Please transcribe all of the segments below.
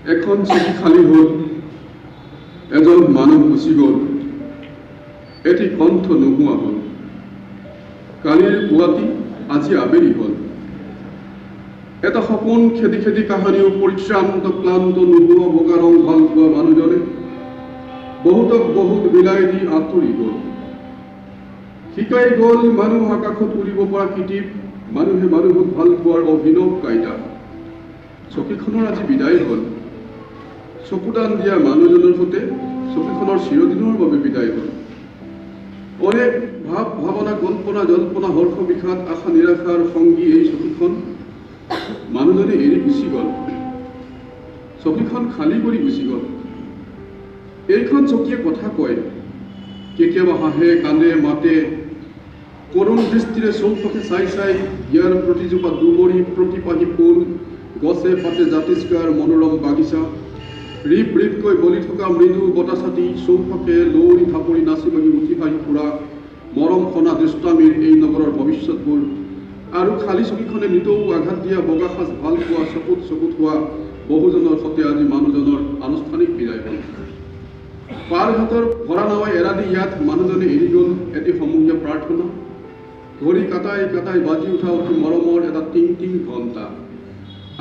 এখন চকী খালী হ'ল, এজন মানুহ গুচি গ'ল, এটি কণ্ঠ নোহোৱা হ'ল। কালিৰ পুৱাতি আজি আবেলি হ'ল। এটা সপোন খেদি খেদি কাহানিও পৰিশ্ৰান্ত ক্লান্ত নোহোৱা বগা ৰং ভাল পোৱা মানুহজনে বহুতক বহুত বিলাই দি আঁতৰি গ'ল। শিকাই গ'ল মানুহ আকাশত উৰিব পৰা কিটিপ, মানুহে মানুহক ভাল পোৱাৰ অভিনৱ কাইদা। চকীখনৰ আজি বিদায় হ'ল। চকুদান দিয়া মানুহজনৰ সৈতে চকীখনৰ চিৰদিনৰ বাবে বিদায় হ'ল। অনেক ভাৱ ভাৱনা কল্পনা জল্পনা হৰ্ষ বিষাদ আশা নিৰাশাৰ সংগী এই চকীখন মানুহজনে এৰি গুচি গ'ল। চকীখন খালী কৰি গুচি গ'ল। এইখন চকীয়ে কথা কয়, কেতিয়াবা হাঁহে কান্দে মাতে, কৰুণ দৃষ্টিৰে চৌপাশে চাই চাই ইয়াৰ প্ৰতিজোপা দুবৰি প্ৰতিপাহি ফুল, গছে পাতে জাতিষ্কাৰ মনোৰম বাগিচা, ৰিপ ৰিপকৈ বলি থকা মৃদু বতাছাটি, চৌপাশে লৌৰি থাপৰি নাচি বাগি উঠি ভাহি ফুৰা মৰম সনা দৃষ্টামীৰ এই নগৰৰ ভৱিষ্যতবোৰ, আৰু খালী চকীখনে নিতৌ আঘাত দিয়া বগা সাজ ভাল পোৱা চকুত চকুত হোৱা বহুজনৰ সৈতে আজি মানুহজনৰ আনুষ্ঠানিক বিদায় হ'ল। পাৰঘাটৰ ভৰা নাৱাই এৰা দি ইয়াত মানুহজনে এৰি গ'ল এটি সমূহীয়া প্ৰাৰ্থনা। ঘড়ী কাটাই কাটাই বাজি উঠা অতি মৰমৰ এটা টিং টিং ঘণ্টা,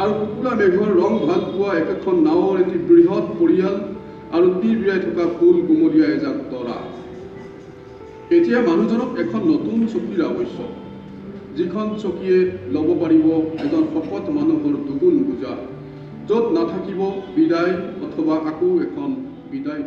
আৰু কুকুৰা মেঘৰ ৰং ভাল পোৱা একেখন নাৱৰ এটি বৃহৎ পৰিয়াল, আৰু তীৰ বিৰাই থকা ফুল কুমলীয়া এজাক তৰা। এতিয়া মানুহজনক এখন নতুন চকীৰ আৱশ্যক, যিখন চকীয়ে ল'ব পাৰিব এজন শকত মানুহৰ দুগুণ বোজা, য'ত নাথাকিব বিদায় অথবা আকৌ এখন বিদায়।